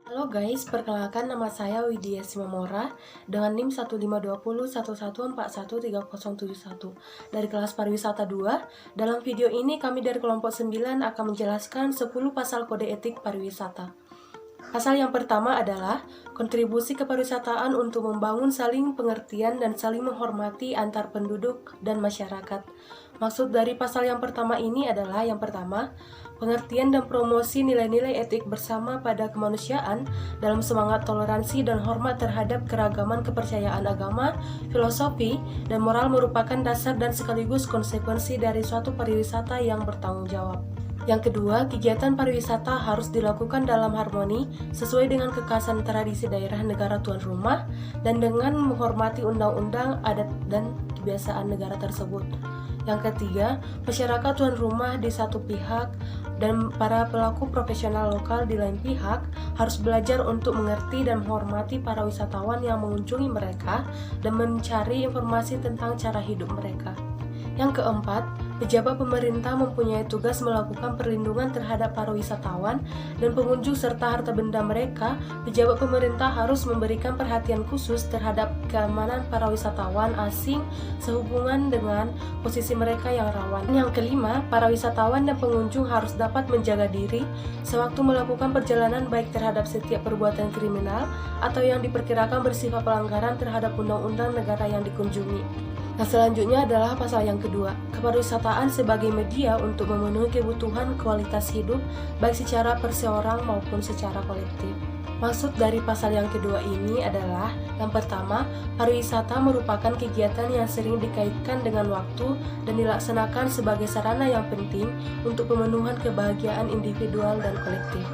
Halo guys, perkenalkan nama saya Widya Simamora dengan NIM 15201141371 dari kelas pariwisata 2. Dalam video ini kami dari kelompok 9 akan menjelaskan 10 pasal kode etik pariwisata. Pasal yang pertama adalah kontribusi kepariwisataan untuk membangun saling pengertian dan saling menghormati antar penduduk dan masyarakat. Maksud dari pasal yang pertama ini adalah yang pertama, pengertian dan promosi nilai-nilai etik bersama pada kemanusiaan dalam semangat toleransi dan hormat terhadap keragaman kepercayaan agama, filosofi, dan moral merupakan dasar dan sekaligus konsekuensi dari suatu pariwisata yang bertanggung jawab. Yang kedua, kegiatan pariwisata harus dilakukan dalam harmoni sesuai dengan kekhasan tradisi daerah negara tuan rumah dan dengan menghormati undang-undang, adat, dan kebiasaan negara tersebut. Yang ketiga, masyarakat tuan rumah di satu pihak dan para pelaku profesional lokal di lain pihak harus belajar untuk mengerti dan menghormati para wisatawan yang mengunjungi mereka dan mencari informasi tentang cara hidup mereka. Yang keempat, pejabat pemerintah mempunyai tugas melakukan perlindungan terhadap para wisatawan dan pengunjung serta harta benda mereka. Pejabat pemerintah harus memberikan perhatian khusus terhadap keamanan para wisatawan asing sehubungan dengan posisi mereka yang rawan. Yang kelima, para wisatawan dan pengunjung harus dapat menjaga diri sewaktu melakukan perjalanan baik terhadap setiap perbuatan kriminal atau yang diperkirakan bersifat pelanggaran terhadap undang-undang negara yang dikunjungi. Nah, selanjutnya adalah pasal yang kedua, kepariwisataan sebagai media untuk memenuhi kebutuhan kualitas hidup baik secara perseorang maupun secara kolektif. Maksud dari pasal yang kedua ini adalah yang pertama, pariwisata merupakan kegiatan yang sering dikaitkan dengan waktu dan dilaksanakan sebagai sarana yang penting untuk pemenuhan kebahagiaan individual dan kolektif.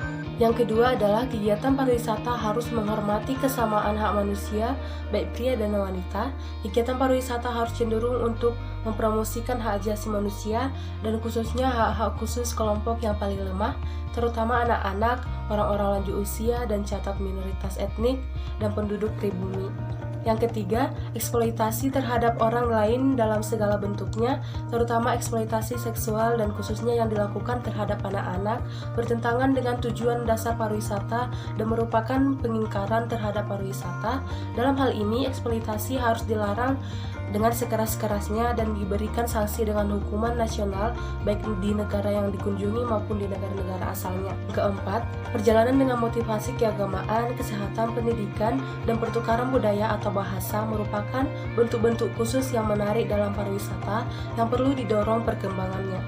Yang kedua adalah kegiatan pariwisata harus menghormati kesamaan hak manusia, baik pria dan wanita. Kegiatan pariwisata harus cenderung untuk mempromosikan hak asasi manusia dan khususnya hak-hak khusus kelompok yang paling lemah, terutama anak-anak, orang-orang lanjut usia, dan catat minoritas etnik dan penduduk pribumi. Yang ketiga, eksploitasi terhadap orang lain dalam segala bentuknya, terutama eksploitasi seksual dan khususnya yang dilakukan terhadap anak-anak, bertentangan dengan tujuan dasar pariwisata dan merupakan pengingkaran terhadap pariwisata. Dalam hal ini, eksploitasi harus dilarang dengan sekeras-kerasnya dan diberikan sanksi dengan hukuman nasional baik di negara yang dikunjungi maupun di negara-negara asalnya. Keempat, perjalanan dengan motivasi keagamaan, kesehatan, pendidikan, dan pertukaran budaya atau bahasa merupakan bentuk-bentuk khusus yang menarik dalam pariwisata yang perlu didorong perkembangannya.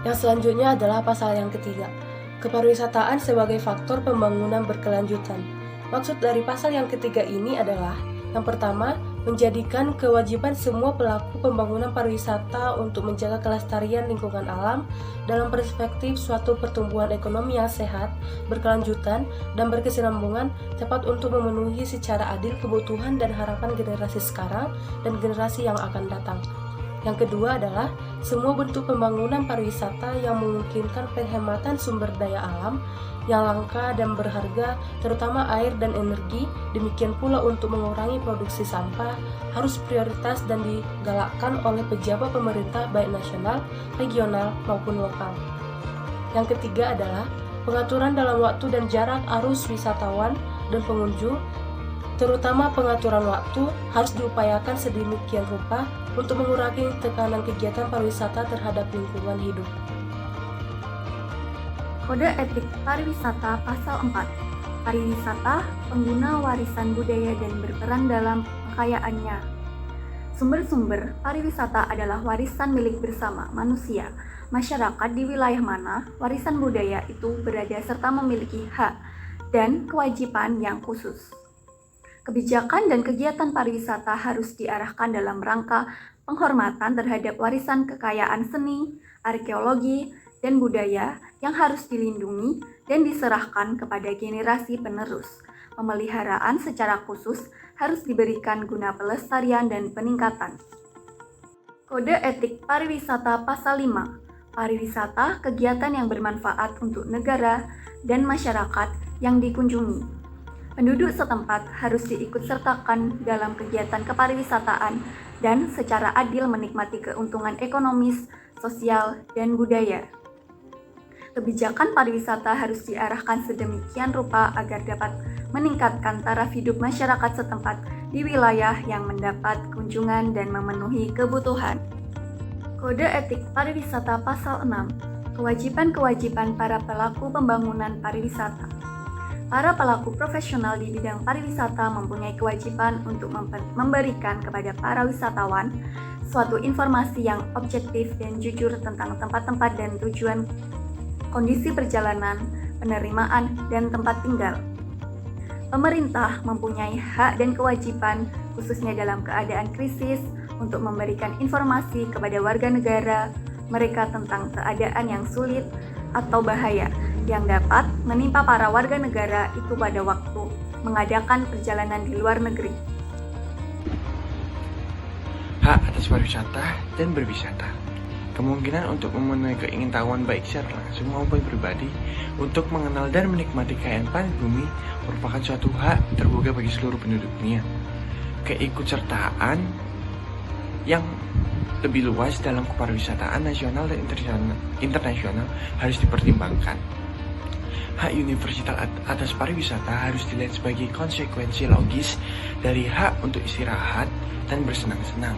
Yang selanjutnya adalah pasal yang ketiga, kepariwisataan sebagai faktor pembangunan berkelanjutan. Maksud dari pasal yang ketiga ini adalah yang pertama, menjadikan kewajiban semua pelaku pembangunan pariwisata untuk menjaga kelestarian lingkungan alam dalam perspektif suatu pertumbuhan ekonomi yang sehat, berkelanjutan, dan berkesinambungan tepat untuk memenuhi secara adil kebutuhan dan harapan generasi sekarang dan generasi yang akan datang. Yang kedua adalah semua bentuk pembangunan pariwisata yang memungkinkan penghematan sumber daya alam yang langka dan berharga, terutama air dan energi, demikian pula untuk mengurangi produksi sampah, harus prioritas dan digalakkan oleh pejabat pemerintah baik nasional, regional, maupun lokal. Yang ketiga adalah pengaturan dalam waktu dan jarak arus wisatawan dan pengunjung, terutama pengaturan waktu harus diupayakan sedemikian rupa untuk mengurangi tekanan kegiatan pariwisata terhadap lingkungan hidup. Kode Etik Pariwisata Pasal 4. Pariwisata, pengguna warisan budaya dan berperan dalam kekayaannya. Sumber-sumber pariwisata adalah warisan milik bersama manusia, masyarakat di wilayah mana warisan budaya itu berada serta memiliki hak dan kewajiban yang khusus. Kebijakan dan kegiatan pariwisata harus diarahkan dalam rangka penghormatan terhadap warisan kekayaan seni, arkeologi, dan budaya yang harus dilindungi dan diserahkan kepada generasi penerus. Pemeliharaan secara khusus harus diberikan guna pelestarian dan peningkatan. Kode Etik Pariwisata Pasal 5. Pariwisata kegiatan yang bermanfaat untuk negara dan masyarakat yang dikunjungi. Penduduk setempat harus diikutsertakan dalam kegiatan kepariwisataan dan secara adil menikmati keuntungan ekonomis, sosial, dan budaya. Kebijakan pariwisata harus diarahkan sedemikian rupa agar dapat meningkatkan taraf hidup masyarakat setempat di wilayah yang mendapat kunjungan dan memenuhi kebutuhan. Kode Etik Pariwisata Pasal 6. Kewajiban-kewajiban para pelaku pembangunan pariwisata. Para pelaku profesional di bidang pariwisata mempunyai kewajiban untuk memberikan kepada para wisatawan suatu informasi yang objektif dan jujur tentang tempat-tempat dan tujuan, kondisi perjalanan, penerimaan, dan tempat tinggal. Pemerintah mempunyai hak dan kewajiban, khususnya dalam keadaan krisis, untuk memberikan informasi kepada warga negara mereka tentang keadaan yang sulit atau bahaya yang dapat menimpa para warga negara itu pada waktu mengadakan perjalanan di luar negeri. Hak atas pariwisata dan berwisata. Kemungkinan untuk memenuhi keingintahuan baik secara langsung maupun pribadi untuk mengenal dan menikmati kekayaan planet bumi merupakan suatu hak terbuka bagi seluruh penduduk dunia. Keikutsertaan yang lebih luas dalam kepariwisataan nasional dan internasional harus dipertimbangkan. Hak universal atas pariwisata harus dilihat sebagai konsekuensi logis dari hak untuk istirahat dan bersenang-senang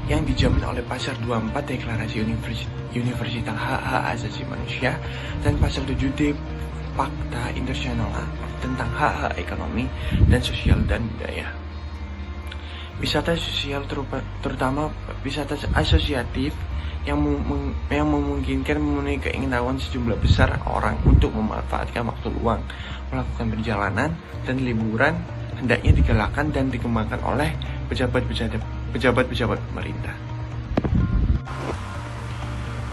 yang dijamin oleh pasal 24 Deklarasi Universal Hak-Hak Asasi Manusia dan pasal 7D Fakta Internasional tentang hak-hak ekonomi dan sosial dan budaya. Wisata sosial terutama wisata asosiatif yang memungkinkan memenuhi keinginan penyakit besar orang untuk memanfaatkan waktu luang, melakukan perjalanan dan liburan hendaknya digalakkan dan dikembangkan oleh pejabat-pejabat pemerintah.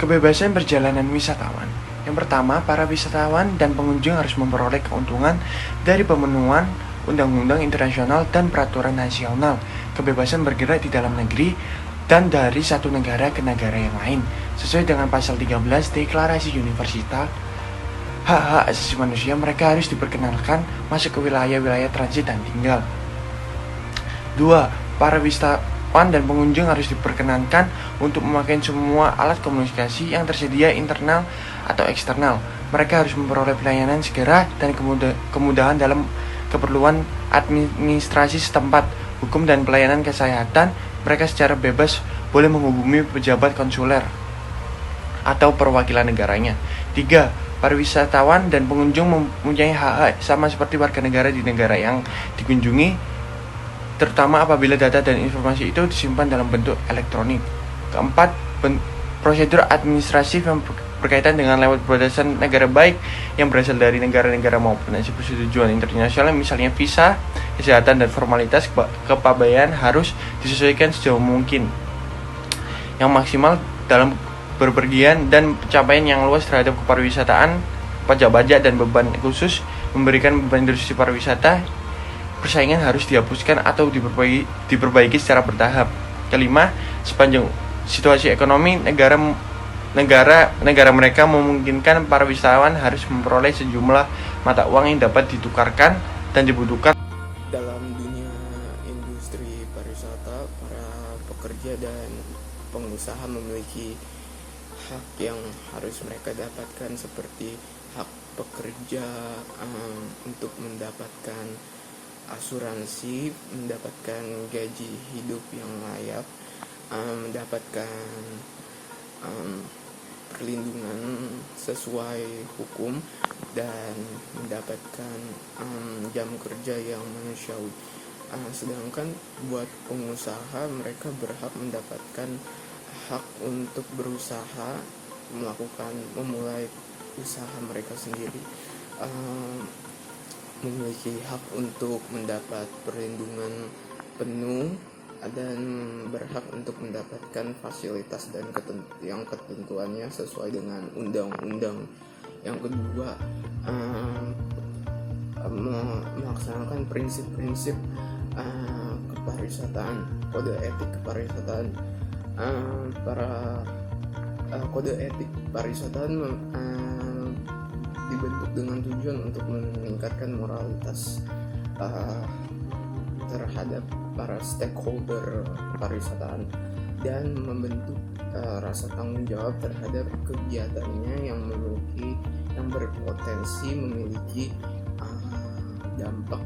Kebebasan perjalanan wisatawan. Yang pertama, para wisatawan dan pengunjung harus memperoleh keuntungan dari pemenuhan undang-undang internasional dan peraturan nasional, kebebasan bergerak di dalam negeri dan dari satu negara ke negara yang lain, sesuai dengan pasal 13 Deklarasi Universal Hak-Hak Asasi Manusia. Mereka harus diperkenalkan masuk ke wilayah-wilayah transit dan tinggal. 2. Para wisatawan dan pengunjung harus diperkenankan untuk memakai semua alat komunikasi yang tersedia internal atau eksternal. Mereka harus memperoleh pelayanan segera dan kemudahan dalam keperluan administrasi setempat, hukum dan pelayanan kesehatan. Mereka secara bebas boleh menghubungi pejabat konsuler atau perwakilan negaranya. 3. Para wisatawan dan pengunjung mempunyai hak sama seperti warga negara di negara yang dikunjungi, terutama apabila data dan informasi itu disimpan dalam bentuk elektronik. 4. Prosedur administratif yang berkaitan dengan lewat batasan negara baik yang berasal dari negara-negara maupun hasil persetujuan internasional, misalnya visa, kesehatan dan formalitas kepabeanan harus disesuaikan sejauh mungkin yang maksimal dalam berpergian dan pencapaian yang luas terhadap kepariwisataan, pajak-pajak dan beban khusus memberikan beban industri pariwisata. Persaingan harus dihapuskan atau diperbaiki secara bertahap. 5. Sepanjang situasi ekonomi negara mereka memungkinkan para wisatawan harus memperoleh sejumlah mata uang yang dapat ditukarkan dan dibutuhkan. Dalam dunia industri pariwisata, para pekerja dan pengusaha memiliki hak yang harus mereka dapatkan, seperti hak pekerja untuk mendapatkan asuransi, mendapatkan gaji hidup yang layak, mendapatkan perlindungan sesuai hukum, dan mendapatkan jam kerja yang manusiawi. Sedangkan buat pengusaha, mereka berhak mendapatkan hak untuk berusaha, memulai usaha mereka sendiri, memiliki hak untuk mendapat perlindungan penuh dan berhak untuk mendapatkan fasilitas dan ketentuannya sesuai dengan undang-undang. Yang kedua, melaksanakan prinsip-prinsip kepariwisataan, kode etik kepariwisataan. Kode etik pariwisataan dibentuk dengan tujuan untuk meningkatkan moralitas terhadap para stakeholder pariwisataan. dan membentuk rasa tanggung jawab terhadap kegiatannya yang berpotensi memiliki dampak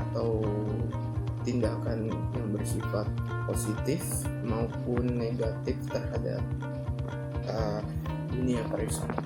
atau tindakan yang bersifat positif maupun negatif terhadap dunia pariwisata.